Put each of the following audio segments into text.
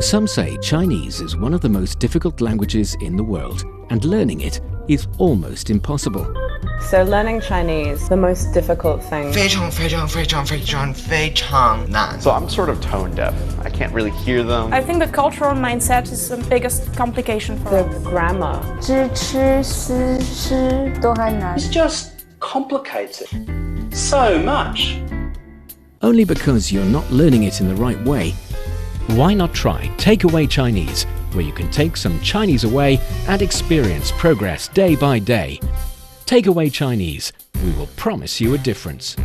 Some say Chinese is one of the most difficult languages in the world, and learning it is almost impossible. So learning Chinese, the most difficult thing. 非常非常非常非常非常难 So I'm sort of tone deaf. I can't really hear them. I think the cultural mindset is the biggest complication for The us. grammar. 知吃思诗都很难 It's just complicated so much. Only because you're not learning it in the right way. Why not try Takeaway Chinese, where you can take some Chinese away and experience progress day by day. Takeaway Chinese, we will promise you a difference.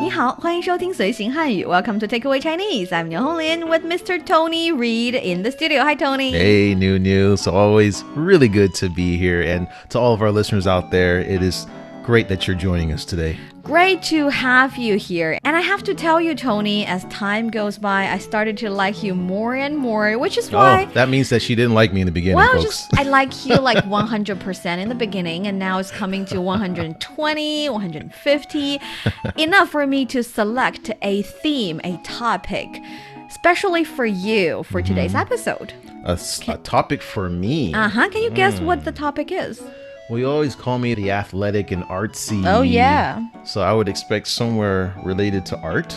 你好，欢迎收听随行汉语 Welcome to Takeaway Chinese. I'm Niuniu with Mr. Tony Reed in the studio. Hi, Tony. Hey, Niuniu. So always really good to be here. And to all of our listeners out there, it is great that you're joining us today. Great to have you here. And I have to tell you, Tony, as time goes by, I started to like you more and more, which is why... Oh, that means that she didn't like me in the beginning, well, folks. I like you like 100% in the beginning, and now it's coming to 120, 150. Enough for me to select a theme, a topic, especially for you for today's episode. A topic for me. Can you guess what the topic is? Well, you always call me the athletic and artsy. Oh, yeah. So I would expect somewhere related to art.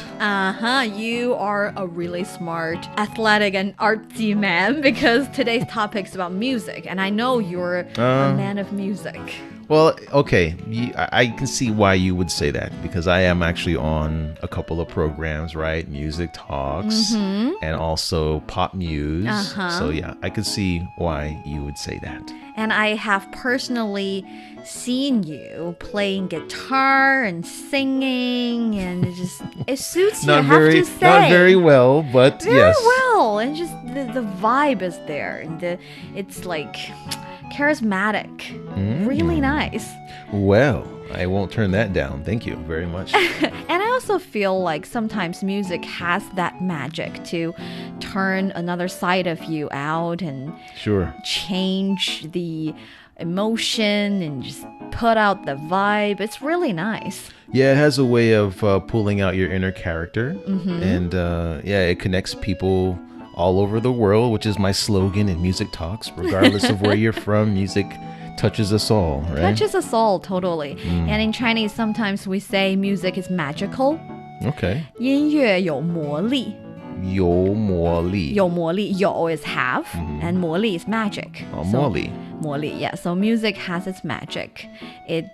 You are a really smart, athletic, and artsy man because today's topic is about music, and I know you're a man of music. Well, okay, I can see why you would say that because I am actually on a couple of programs, right? Music Talks and also Pop Muse. So yeah, I could see why you would say that. And I have personally seen you playing guitar and singing, and it suits you, I have to say. Not very well, but very yes. well, and just the vibe is there, and it's like charismatic, really nice. Well, I won't turn that down. Thank you very much. And I also feel like sometimes music has that magic to turn another side of you out and change the emotion and just put out the vibe. It's really nice. Yeah, it has a way of pulling out your inner character. And it connects people all over the world, which is my slogan in Music Talks. Regardless of where you're from, music touches us all, right? Touches us all, totally. And in Chinese, sometimes we say music is magical. Okay. 音乐有魔力。有魔力。有魔力，有 is have, and 魔力 is magic. 魔力。魔力, yeah. So music has its magic. It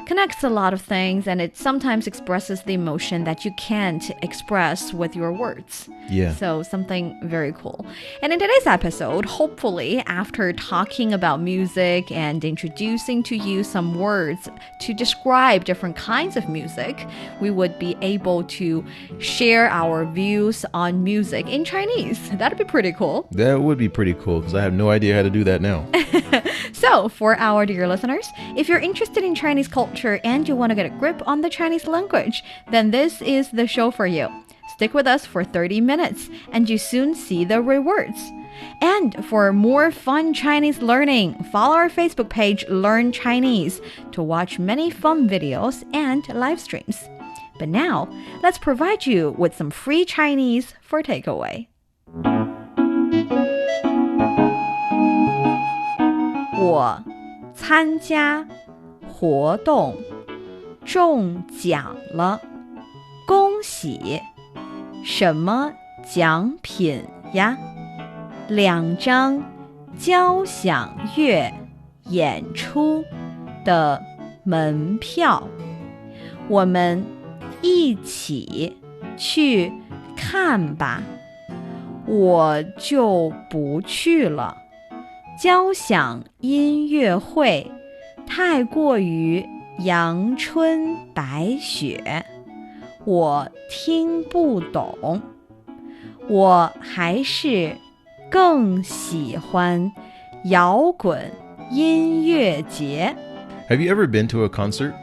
connects a lot of things, and it sometimes expresses the emotion that you can't express with your words. Yeah. So something very cool. And in today's episode, hopefully, after talking about music and introducing to you some words to describe different kinds of music, we would be able to share our views on music in Chinese. That'd be pretty cool. That would be pretty cool, because I have no idea how to do that now. So, for our dear listeners, if you're interested in Chinese culture and you want to get a grip on the Chinese language, then this is the show for you. Stick with us for 30 minutes and you soon see the rewards. And for more fun Chinese learning, follow our Facebook page Learn Chinese to watch many fun videos and live streams. But now, let's provide you with some free Chinese for takeaway. 我参加活动中奖了，恭喜！什么奖品呀？2张交响乐演出的门票，我们一起去看吧。我就不去了。交响音乐会太过于阳春白雪，我听不懂。我还是更喜欢摇滚音乐节。Have you ever been to a concert?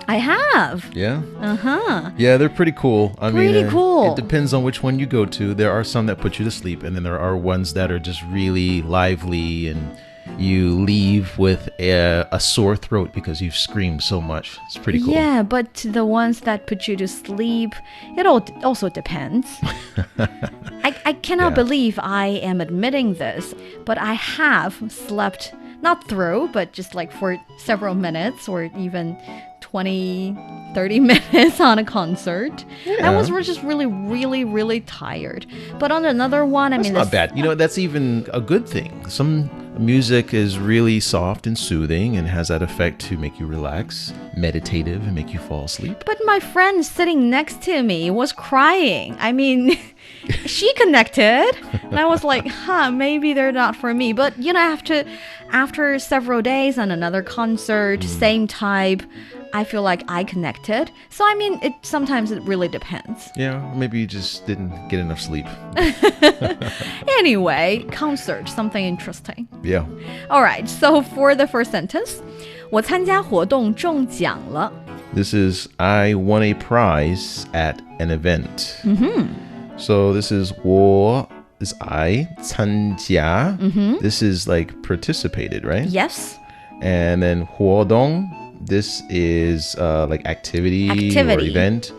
I have. Yeah? Uh-huh. Yeah, they're pretty cool. I mean, cool. It depends on which one you go to. There are some that put you to sleep, and then there are ones that are just really lively and you leave with a sore throat because you've screamed so much. It's pretty cool. Yeah, but the ones that put you to sleep, it also depends. I cannot believe I am admitting this, but I have slept, not through, but just like for several minutes or even 20, 30 minutes on a concert. I was just really, really, really tired. But on another one, That's not bad. You know, that's even a good thing. Some music is really soft and soothing and has that effect to make you relax, meditative, and make you fall asleep. But my friend sitting next to me was crying. I mean, she connected. And I was like, maybe they're not for me. But, you know, after several days on another concert, same type, I feel like I connected. So, I mean, sometimes it really depends. Yeah, maybe you just didn't get enough sleep. Anyway, concert, something interesting. Yeah. All right, so for the first sentence, 我参加活动中奖了. This is, I won a prize at an event. So this is 我 is I, 参加. This is like participated, right? Yes. And then 活动, this is like activity or event.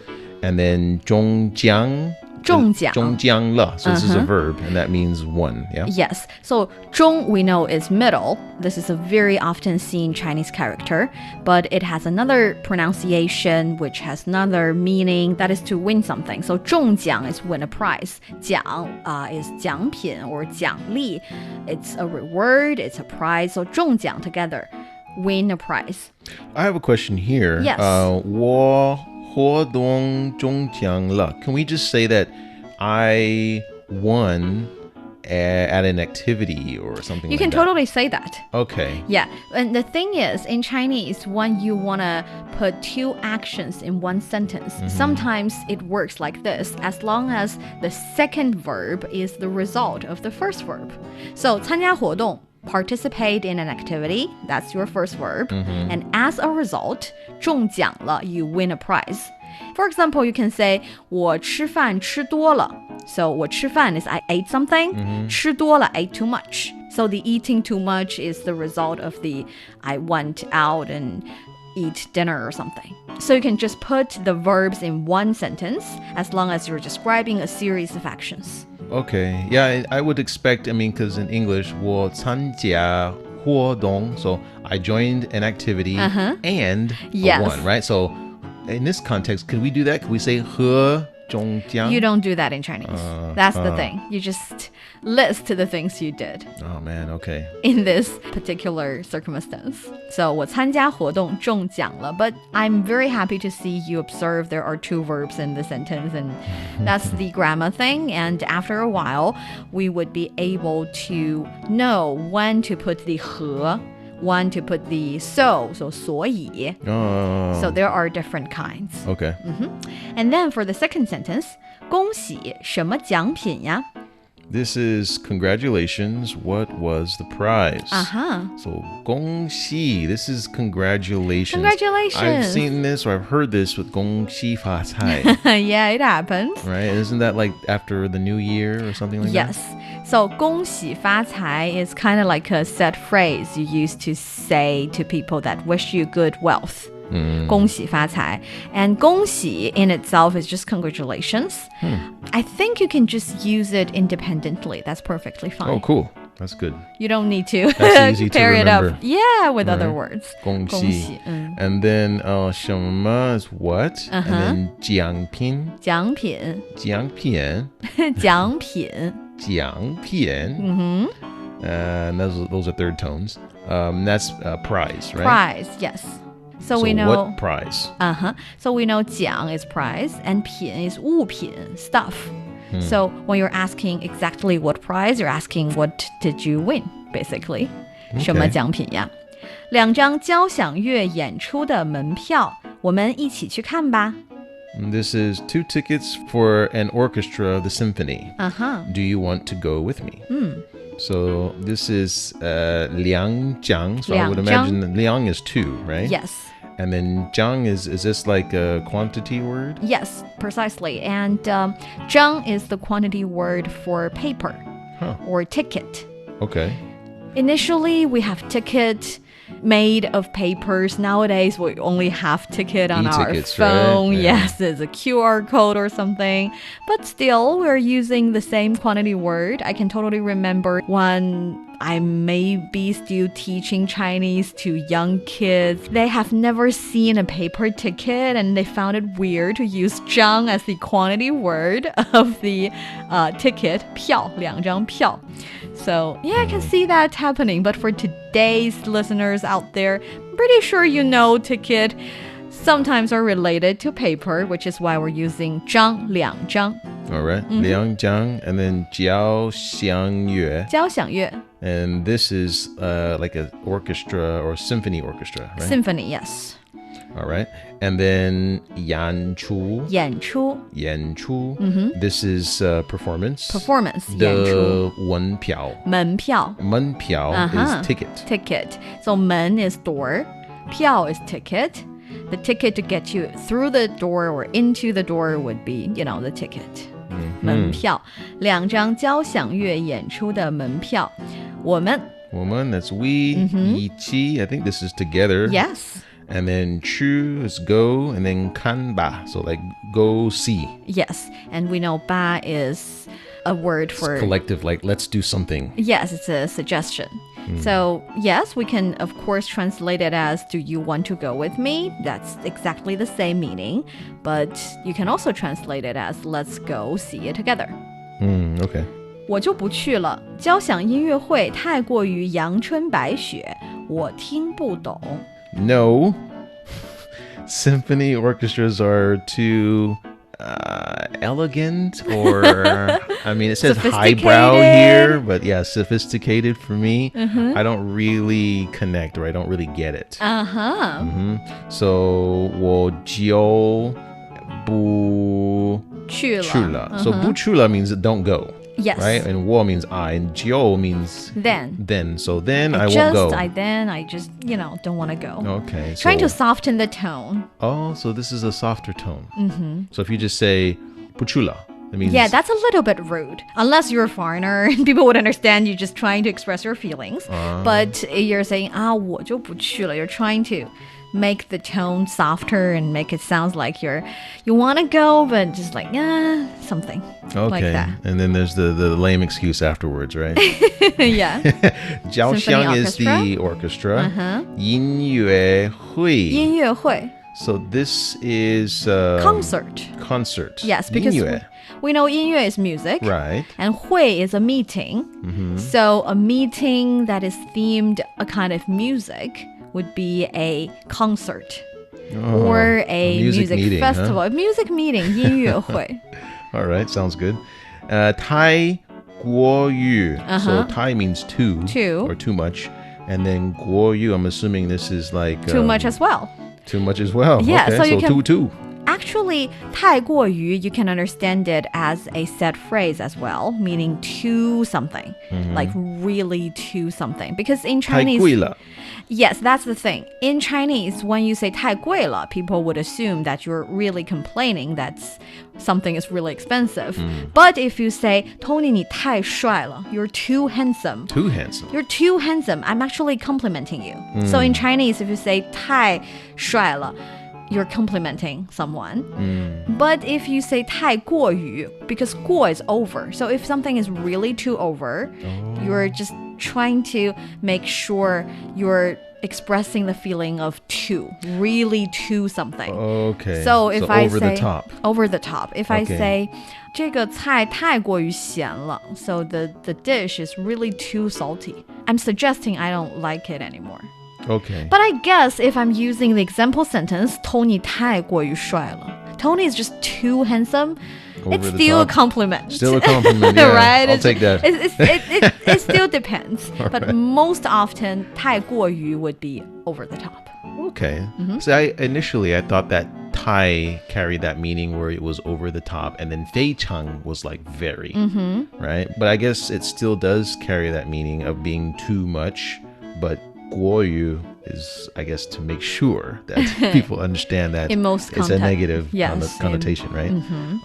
And then 中奖. 中奖.中奖了. So this is a verb, and that means one, yeah? Yes. So 中 we know is middle. This is a very often seen Chinese character, but it has another pronunciation which has another meaning, that is to win something. So 中奖 is win a prize. 奖 is 奖品 or 奖励. It's a reward, it's a prize. So 中奖 together, win a prize. I have a question here. Yes. 我活动中奖了. Can we just say that I won at an activity or something You like can that? totally say that. Okay. Yeah, and the thing is, in Chinese, when you want to put two actions in one sentence, sometimes it works like this, as long as the second verb is the result of the first verb. So, 参加活动, participate in an activity, that's your first verb. And as a result, 中奖了, you win a prize. For example, you can say 我吃饭吃多了. So 我吃饭 is I ate something. 吃多了 ate too much. So the eating too much is the result of the I went out and eat dinner or something. So you can just put the verbs in one sentence as long as you're describing a series of actions. Okay. Yeah, I would expect, I mean, because in English, 我参加活动, so I joined an activity and Yes. a one, right? So in this context, could we do that? Could we say 和中奖? You don't do that in Chinese. That's the thing. You just list the things you did Oh, man, okay. in this particular circumstance. So 我参加活动中奖了, but I'm very happy to see you observe there are two verbs in the sentence, and that's the grammar thing. And after a while, we would be able to know when to put the 和, when to put the so 所以. Oh. So there are different kinds. Okay. And then for the second sentence, 恭喜什么奖品呀? This is congratulations. What was the prize? So 恭喜. This is congratulations. Congratulations. I've seen this or I've heard this with 恭喜发财. Yeah, it happens. Right? Isn't that like after the new year or something like Yes. So 恭喜发财 is kind of like a set phrase you used to say to people that wish you good wealth. 恭喜发财. And 恭喜 in itself is just congratulations. I think you can just use it independently. That's perfectly fine. that? Oh, cool. That's good. You don't need to That's easy to pair it up. remember. Yeah, with other words. 恭喜.恭喜, And then 什么 is what? And then 奖品.奖品.奖品.奖品. 奖品. And those are third tones. That's prize, right? Prize, yes. So we know what prize? So we know 奖 is prize and 品 is 物品, stuff. So when you're asking exactly what prize, you're asking what did you win, basically. 什么奖品呀? 2张交响乐演出的门票，我们一起去看吧。 This is 2 tickets for an orchestra, the symphony. Do you want to go with me? So this is 2张. So I would imagine that 2 is 2, right? Yes. And then 张 is this like a quantity word? Yes, precisely. And 张 is the quantity word for paper or ticket. Okay. Initially, we have ticket made of papers. Nowadays, we only have ticket on our phone. Right? Yeah. Yes, there's a QR code or something. But still, we're using the same quantity word. I can totally remember when I may be still teaching Chinese to young kids. They have never seen a paper ticket and they found it weird to use 张 as the quantity word of the ticket, 票, 两张票. So, yeah, I can see that happening. But for today's listeners out there, I'm pretty sure you know ticket sometimes are related to paper, which is why we're using 张, 两张. All right. 两张 and then 交响乐. 交响乐. And this is like an orchestra or symphony orchestra, right? Symphony, yes. All right. And then 演出. 演出. 演出. This is performance. Performance. 的演出. 门票. 门票. 门票 is ticket. Ticket. So 门 is door. 票 is ticket. The ticket to get you through the door or into the door would be, you know, the ticket. 门票. 两张交响乐演出的门票. 我们. 我们, that's we. 一起, I think this is together. Yes. And then 去 is go, and then 看吧, so like go see. Yes, and we know 吧 is a word for It's collective, like let's do something. Yes, it's a suggestion. So, yes, we can of course translate it as do you want to go with me? That's exactly the same meaning, but you can also translate it as let's go see it together. Okay. 我就不去了，交响音乐会太过于阳春白雪，我听不懂。 No. Symphony orchestras are too elegant, or I mean, it says highbrow here, but yeah, sophisticated for me. I don't really connect, or I don't really get it. So 我就不去了. So 不去了 means don't go. Yes. Right? And 我 means I, and 就 means then. So then I won't go. I just, you know, don't want to go. Okay. Trying to soften the tone. Oh, so this is a softer tone. So if you just say 不去了, that means... Yeah, that's a little bit rude. Unless you're a foreigner, people would understand you just trying to express your feelings. But you're saying, 我就不去了. You're trying to make the tone softer and make it sound like you want to go, but just like, something like that. And then there's the lame excuse afterwards, right? Yeah. 交响 is the orchestra. 音乐会. 音乐会. So this is... concert. Concert. Yes, because 音乐. we know 音乐 is music. Right. And 会 is a meeting. So a meeting that is themed a kind of music would be a concert or a music meeting, festival. huh? A music meeting, 音乐会. All right, sounds good. 太国语. So 太 means too. Or too much. And then 国语, I'm assuming this is like... too much as well. Too much as well. Yeah, okay, so you can... too. Actually, 太过于, you can understand it as a set phrase as well, meaning to something, like really to something. Because in Chinese, 太贵了. Yes, that's the thing. In Chinese, when you say 太贵了, people would assume that you're really complaining that something is really expensive. But if you say ，Tony 你太帅了, you're too handsome. Too handsome. You're too handsome. I'm actually complimenting you. So in Chinese, if you say 太帅了, you're complimenting someone. But if you say 太过于, because 过 is over. So if something is really too over, you're just trying to make sure you're expressing the feeling of too, really to something. Okay. So if I over say the top. Over the top. If I say 这个菜太过于咸了, so the dish is really too salty. I'm suggesting I don't like it anymore. Okay. But I guess if I'm using the example sentence, Tony 太过于帅了. Tony is just too handsome. It's still a compliment. Still a compliment, yeah. Right? I'll take that. It still depends. But right. most often, 太过于 would be over the top. Okay. So initially I thought that Tai carried that meaning where it was over the top, and then 非常 was like very, right? But I guess it still does carry that meaning of being too much, but 国语 is, I guess, to make sure that people understand that in most it's a negative connotation, right?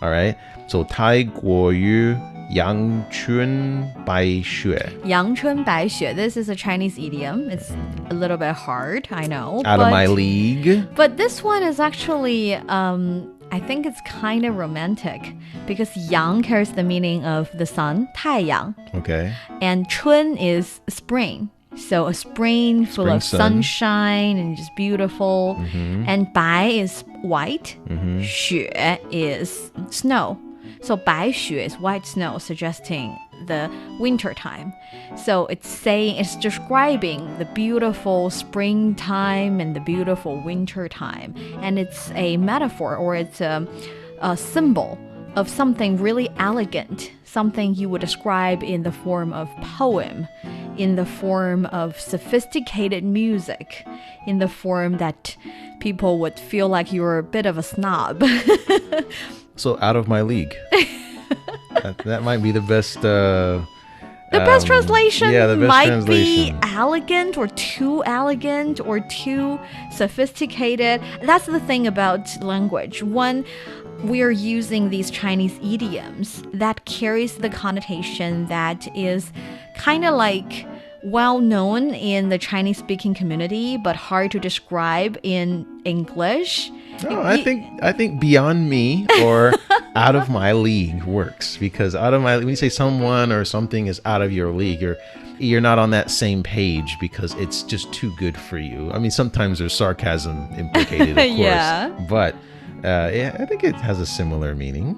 All right. So 太国语阳春白雪. 阳春白雪. This is a Chinese idiom. It's a little bit hard, I know. Out of my league. But this one is actually, I think it's kind of romantic because yang carries the meaning of the sun, 太阳. Okay. And chun is spring. So a spring full of sunshine and just beautiful. And bai is white. 雪 is snow. So 白雪 is white snow, suggesting the winter time. So it's describing the beautiful springtime and the beautiful winter time. And it's a metaphor, or it's a symbol of something really elegant, something you would describe in the form of poem, in the form of sophisticated music, in the form that people would feel like you're a bit of a snob. So out of my league. that might be the best. The best translation might translation. be elegant or too sophisticated. That's the thing about language. When we're using these Chinese idioms, that carries the connotation that is kind of like well known in the Chinese speaking community, but hard to describe in English. No, I think beyond me or out of my league works, because when you say someone or something is out of your league, you're not on that same page because it's just too good for you. I mean, sometimes there's sarcasm implicated, of course. Yeah. But yeah, I think it has a similar meaning.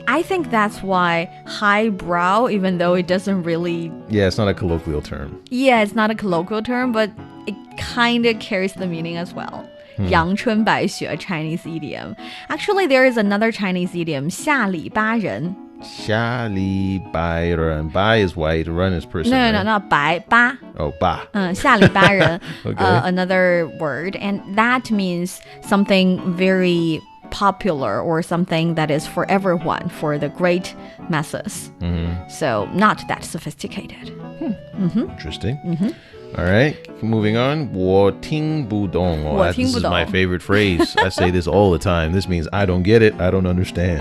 I think that's why highbrow, even though it doesn't really... Yeah, it's not a colloquial term. Yeah, it's not a colloquial term, but it kind of carries the meaning as well. 阳春白雪, a Chinese idiom. Actually, there is another Chinese idiom, 下里巴人. 下里白人. Bai is white, run is person. No, 白, 巴. Oh, ba. 下里巴人, Okay. Another word. And that means something very popular or something that is for everyone, for the great masses. So not that sophisticated. Interesting. All right, moving on. 我听不懂. This is my favorite phrase. I say this all the time. This means I don't get it. I don't understand.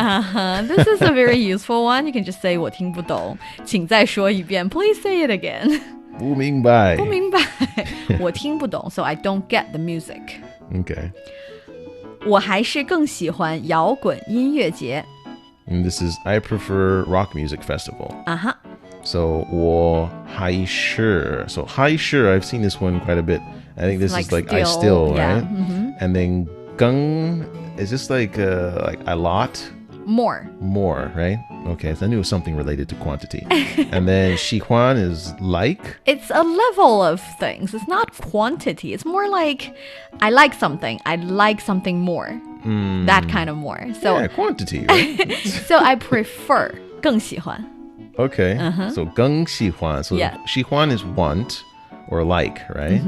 This is a very useful one. You can just say 我听不懂. 请再说一遍. Please say it again. 不明白. 不明白. 我听不懂, so I don't get the music. Okay. 我还是更喜欢摇滚音乐节. And this is, I prefer rock music festival. So 我还是. So 还是, I've seen this one quite a bit. I think this is like I still, yeah. right? And then 更 is just like a lot. More, right? Okay, so I knew it was something related to quantity. And then 喜欢 is like. It's a level of things. It's not quantity. It's more like I like something more. That kind of more. So yeah, quantity, right? So I prefer 更喜欢. Okay. So 更喜欢. So 喜欢 is want or like, right?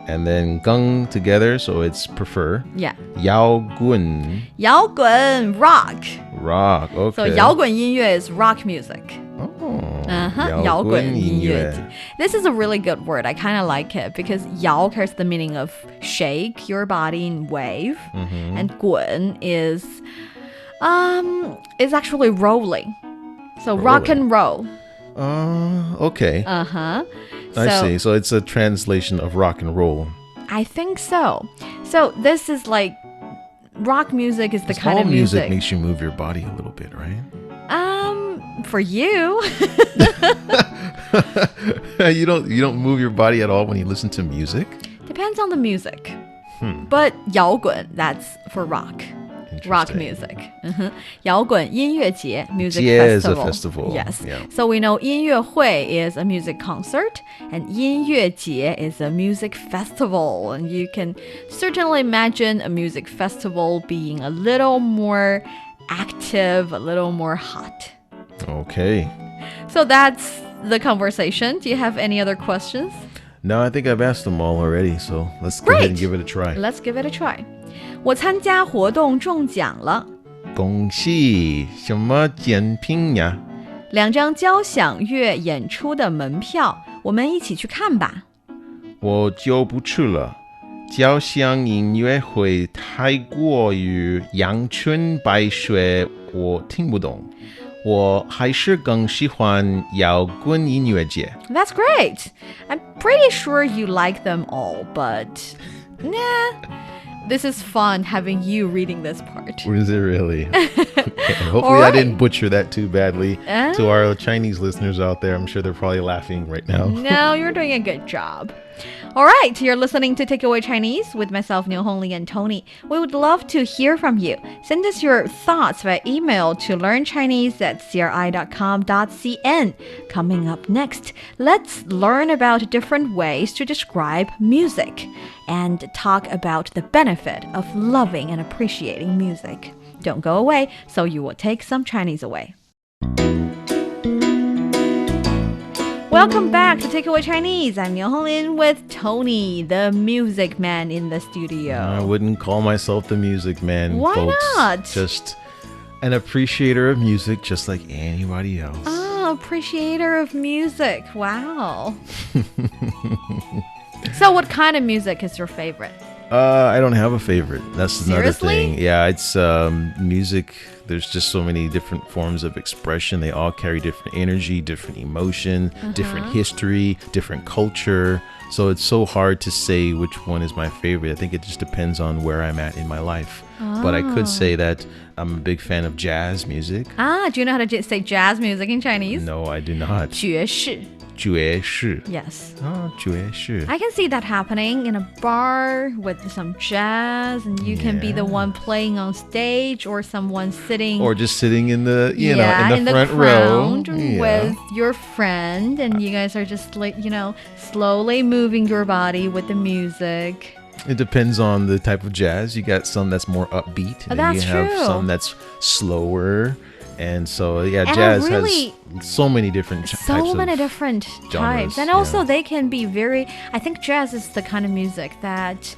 And then 更 together, so it's prefer. Yeah. 摇滚. 摇滚 rock. Rock, okay. So 摇滚音乐 is rock music. Oh. 摇滚音乐. This is a really good word. I kind of like it because 摇 carries the meaning of shake your body and wave. And 滚is actually rolling. So rock and roll. Okay. I see. So it's a translation of rock and roll. I think so. So this is like rock music is the kind of music. All music makes you move your body a little bit, right? For you. You don't move your body at all when you listen to music? Depends on the music. But 摇滚, that's for rock. Rock music. 摇滚音乐节 music festival. Is a festival. Yes. Yeah. So we know 音乐会 is a music concert and 音乐节 is a music festival. And you can certainly imagine a music festival being a little more active, a little more hot. Okay. So that's the conversation. Do you have any other questions? No, I think I've asked them all already. So let's go ahead and give it a try. Let's give it a try. 我参加活动中奖了。恭喜，什么奖品呀？2张交响乐演出的门票，我们一起去看吧。我就不去了。交响音乐会太过于阳春白雪，我听不懂。我还是更喜欢摇滚音乐节。 That's great. I'm pretty sure you like them all, but this is fun having you reading this part. Was it really? Okay. Hopefully All right. I didn't butcher that too badly. To our Chinese listeners out there, I'm sure they're probably laughing right now. No, you're doing a good job. All right, you're listening to Takeaway Chinese with myself, Niuniu and Tony. We would love to hear from you. Send us your thoughts via email to learnchinese@cri.com.cn. Coming up next, let's learn about different ways to describe music and talk about the benefit of loving and appreciating music. Don't go away, so you will take some Chinese away. Welcome back to Takeaway Chinese. I'm Niuniu with Tony, the music man in the studio. I wouldn't call myself the music man, Why folks. not? Just an appreciator of music, just like anybody else. Oh, appreciator of music. Wow. So what kind of music is your favorite? I don't have a favorite. That's another Seriously? thing. Yeah, it's music. There's just so many different forms of expression. They all carry different energy, different emotion, different history, different culture. So it's so hard to say which one is my favorite. I think it just depends on where I'm at in my life. But I could say that I'm a big fan of jazz music. Do you know how to say jazz music in Chinese? No, I do not. 爵士. 爵士. Yes. Oh, 爵士. I can see that happening in a bar with some jazz, and you can be the one playing on stage or someone sitting Or just sitting in the, in the front crowd row. Yeah. with your friend, and you guys are just like, slowly moving your body with the music. It depends on the type of jazz. You got some that's more upbeat, and then you have some that's slower. And so, yeah, And jazz really, has so many different types of different genres, types. And also yeah. they can be I think jazz is the kind of music that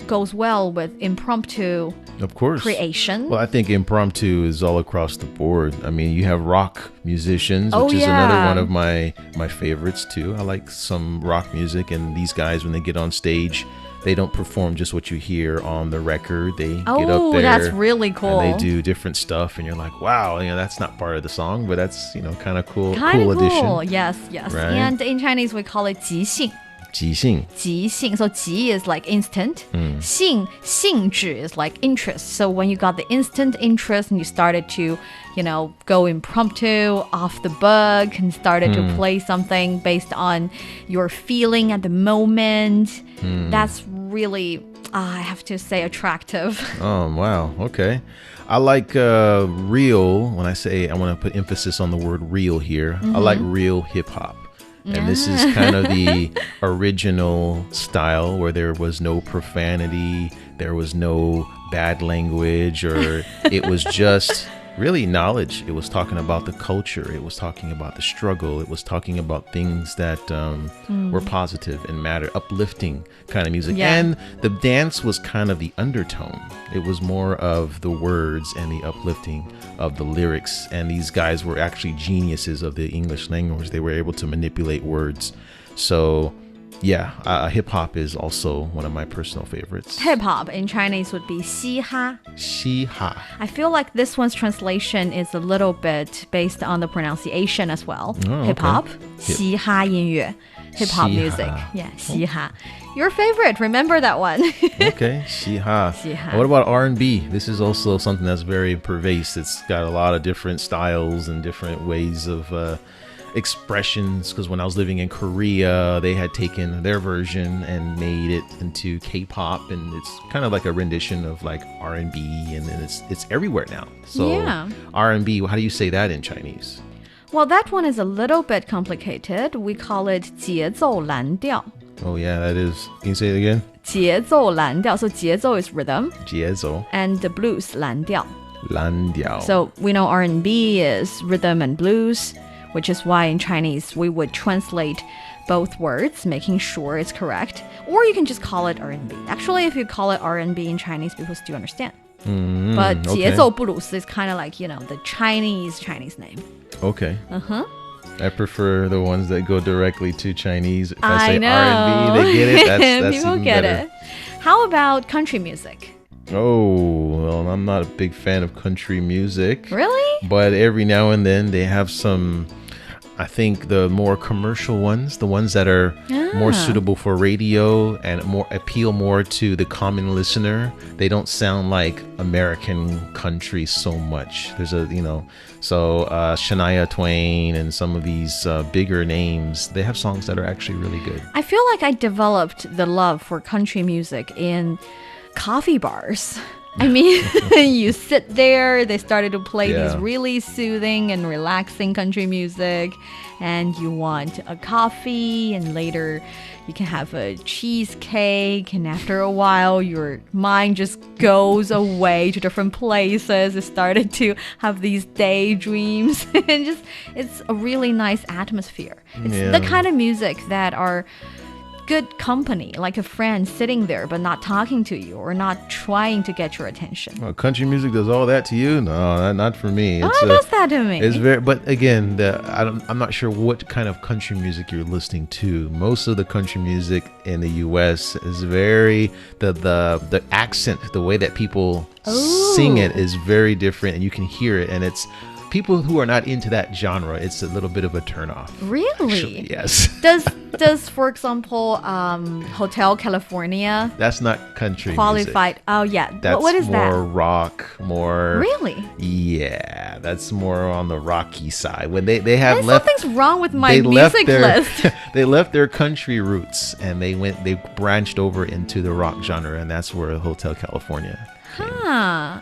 goes well with impromptu of course creation. Well, I think impromptu is all across the board. I mean, you have rock musicians, which is yeah. another one of my favorites too. I like some rock music, and these guys, when they get on stage, they don't perform just what you hear on the record. They get up there. That's really cool. And they do different stuff, and you're like, wow, that's not part of the song, but that's, kind of cool. Kind cool of cool. addition. Yes. Right? And in Chinese we call it 即兴. 即兴. 即兴. So 即 is like instant. 兴致 is like interest. So when you got the instant interest and you started to, go impromptu, off the book, and started to play something based on your feeling at the moment, that's really, I have to say, attractive. Oh, wow. Okay. I like real. When I say, I want to put emphasis on the word real here. I like real hip hop. And this is kind of the original style where there was no profanity, there was no bad language, or it was just really knowledge. It was talking about the culture. It was talking about the struggle. It was talking about things that were positive and matter, uplifting kind of music. Yeah. And the dance was kind of the undertone. It was more of the words and the uplifting of the lyrics. And these guys were actually geniuses of the English language. They were able to manipulate words. So yeah, hip hop is also one of my personal favorites. Hip hop in Chinese would be 嘻哈. 嘻哈. I feel like this one's translation is a little bit based on the pronunciation as well. Oh, Hip hop, okay. 嘻哈音乐, hip hop 嘻哈. music. Yeah, 嘻哈. Your favorite, remember that one. Okay, 嘻哈. 嘻哈. What about R&B? This is also something that's very pervasive. It's got a lot of different styles and different ways of expressions, because when I was living in Korea, they had taken their version and made it into K-pop, and it's kind of like a rendition of like R&B, and then it's everywhere now. So Yeah. R&B, how do you say that in Chinese? Well, that one is a little bit complicated. We call it 节奏蓝调. Oh yeah, that is. Can you say it again? 节奏蓝调. So 节奏 is rhythm, 节奏 and the blues 蓝调. 蓝调. So we know R&B is rhythm and blues, which is why in Chinese we would translate both words, making sure it's correct. Or you can just call it R&B. Actually, if you call it R&B in Chinese, people still understand. But 节奏布鲁斯 is kind of like, the Chinese name. Okay. Uh-huh. I prefer the ones that go directly to Chinese. If I I say know. R&B, they get it. That's people even get better. it. How about country music? Oh, well, I'm not a big fan of country music. Really? But every now and then they have some, I think the more commercial ones, the ones that are more suitable for radio and more appeal more to the common listener. They don't sound like American country so much. There's Shania Twain and some of these bigger names, they have songs that are actually really good. I feel like I developed the love for country music in coffee bars. I mean, you sit there, they started to play these really soothing and relaxing country music, and you want a coffee, and later you can have a cheesecake, and after a while, your mind just goes away to different places. It started to have these daydreams, and it's a really nice atmosphere. It's the kind of music that are good company, like a friend sitting there but not talking to you or not trying to get your attention. Well, country music does all that to you? No, not for me. It does that to me. It's very, but again, I'm not sure what kind of country music you're listening to. Most of the country music in the U.S. is very the accent, the way that people sing it is very different, and you can hear it, and it's. People who are not into that genre, it's a little bit of a turnoff. Really? Actually, yes. Does for example, Hotel California? That's not country qualified. Music. Oh yeah. That's what is that? More rock, more. Really? Yeah, that's more on the rocky side. When they have left. Something's wrong with my music list. They left their country roots and they branched over into the rock genre, and that's where Hotel California.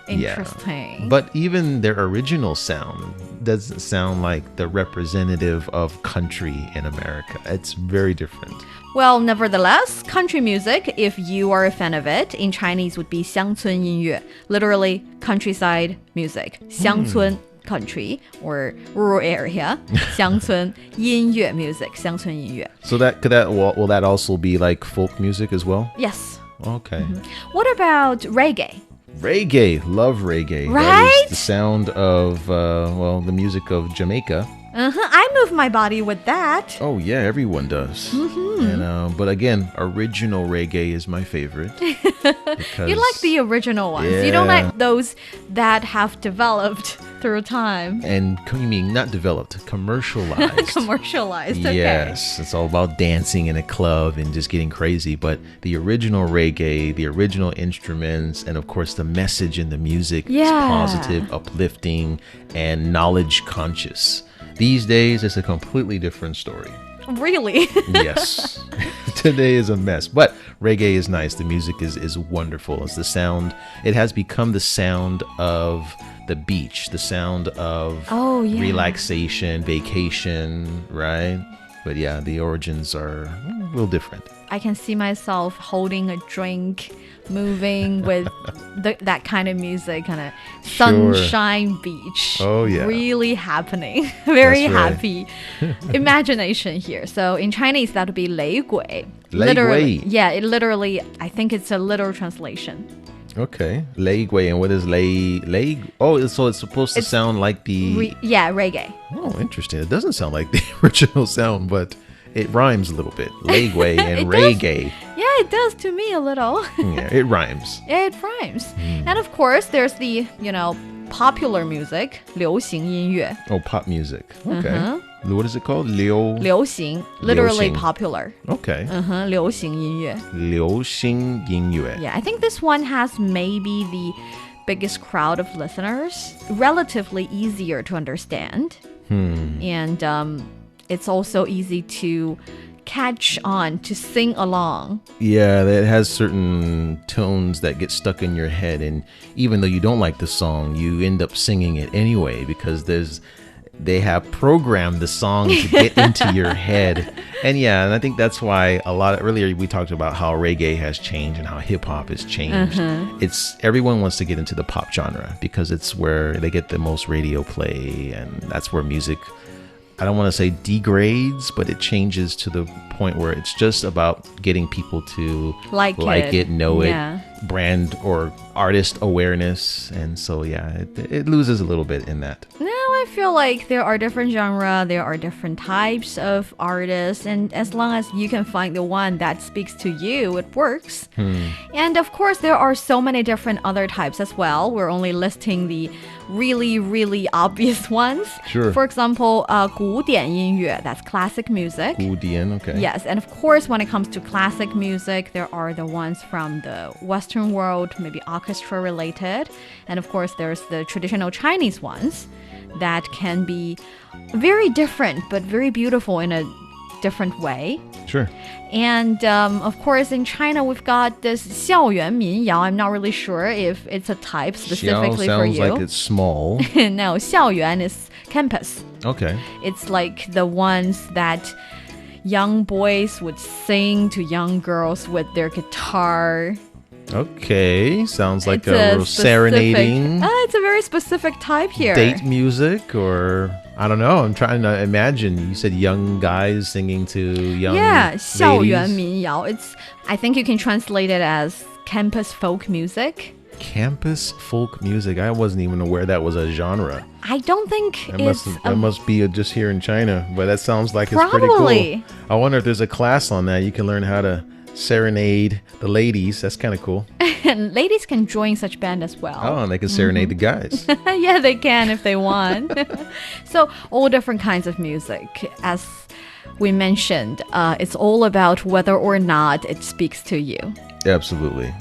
Interesting. Yeah. But even their original sound doesn't sound like the representative of country in America. It's very different. Well, nevertheless, country music, if you are a fan of it, in Chinese would be 乡村音乐, literally countryside music. 乡村 country or rural area. 乡村音乐 music. 乡村音乐. So will that also be like folk music as well? Yes. Okay. What about reggae? Reggae, love reggae. Right? That is the sound of, the music of Jamaica. I move my body with that. Oh yeah, everyone does. And, but again, original reggae is my favorite. You like the original ones. Yeah. You don't like those that have developed through time. And you mean not developed, commercialized. Commercialized, okay. Yes, it's all about dancing in a club and just getting crazy. But the original reggae, the original instruments, and of course the message in the music is positive, uplifting, and knowledge conscious. These days, it's a completely different story. Really? Yes. Today is a mess. But reggae is nice. The music is wonderful. It's the sound. It has become the sound of the beach, the sound of relaxation, vacation, right? But yeah, the origins are a little different. I can see myself holding a drink, moving with that kind of music, kind of sunshine beach. Oh yeah, really happening. Very happy imagination here. So in Chinese that would be 雷鬼. Literally, it literally, I think it's a literal translation. Okay, 雷鬼, and what is 雷? Oh, so it's supposed to sound like the reggae. Oh, interesting. It doesn't sound like the original sound, but it rhymes a little bit. 雷鬼 and reggae. Yeah, it does to me a little. Yeah, it rhymes. It rhymes. And of course, there's the, popular music, 流行音乐. Oh, pop music. Okay. What is it called? 流行, literally popular. Okay. 流行音乐. 流行音乐. Yeah, I think this one has maybe the biggest crowd of listeners, relatively easier to understand. And it's also easy to catch on, to sing along. Yeah, it has certain tones that get stuck in your head, and even though you don't like the song, you end up singing it anyway because they have programmed the song to get into your head. And I think that's why earlier we talked about how reggae has changed and how hip hop has changed. Everyone wants to get into the pop genre because it's where they get the most radio play, and that's where music, I don't want to say degrades, but it changes to the point where it's just about getting people to like it, know it, brand or artist awareness. And so, it loses a little bit in that. No, I I feel like there are different genres, there are different types of artists, and as long as you can find the one that speaks to you, it works. And of course, there are so many different other types as well. We're only listing the really, really obvious ones. Sure. For example, 古典音乐, that's classic music. 古典, okay. Yes, and of course, when it comes to classic music, there are the ones from the Western world, maybe orchestra related. And of course, there's the traditional Chinese ones that can be very different, but very beautiful in a different way. Sure. And of course, in China, we've got this 校园民谣. I'm not really sure if it's a type specifically for you. Sounds like it's small. No, 校园 is campus. Okay. It's like the ones that young boys would sing to young girls with their guitar. Okay, sounds like It's a real serenading. It's a very specific type here. Date music, or I don't know. I'm trying to imagine. You said young guys singing to young ladies. 校园民谣. It's, I think you can translate it as campus folk music. Campus folk music. I wasn't even aware that was a genre. I don't think That must be just here in China, but that sounds like it's pretty Probably. cool. I wonder if there's a class on that. You can learn how to serenade the ladies. That's kind of cool. And ladies can join such band as well. Oh, and they can serenade the guys. Yeah, they can if they want. So all different kinds of music. As we mentioned, it's all about whether or not it speaks to you. Absolutely.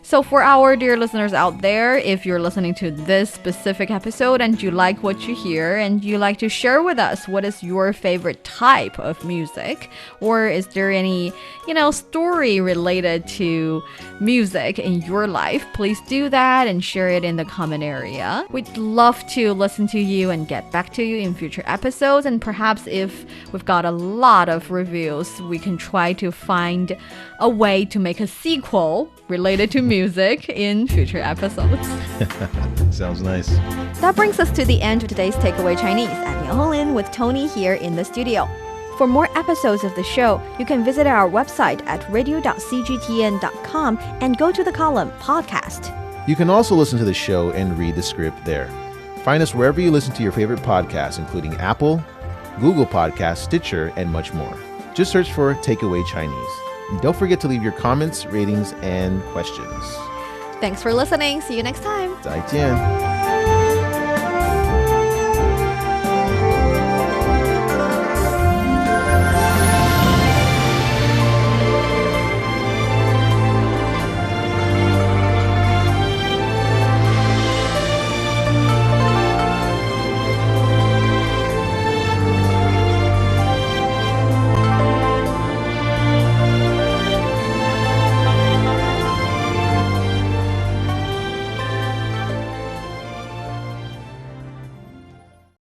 So for our dear listeners out there, if you're listening to this specific episode and you like what you hear and you like to share with us what is your favorite type of music, or is there any, story related to music in your life, please do that and share it in the comment area. We'd love to listen to you and get back to you in future episodes, and perhaps if we've got a lot of reviews, we can try to find a way to make a sequel related to music in future episodes. Sounds nice. That brings us to the end of today's Takeaway Chinese. I'm Niuniu with Tony here in the studio. For more episodes of the show, you can visit our website at radio.cgtn.com and go to the column Podcast. You can also listen to the show and read the script there. Find us wherever you listen to your favorite podcasts, including Apple, Google Podcasts, Stitcher, and much more. Just search for Takeaway Chinese. And don't forget to leave your comments, ratings, and questions. Thanks for listening. See you next time. 再见.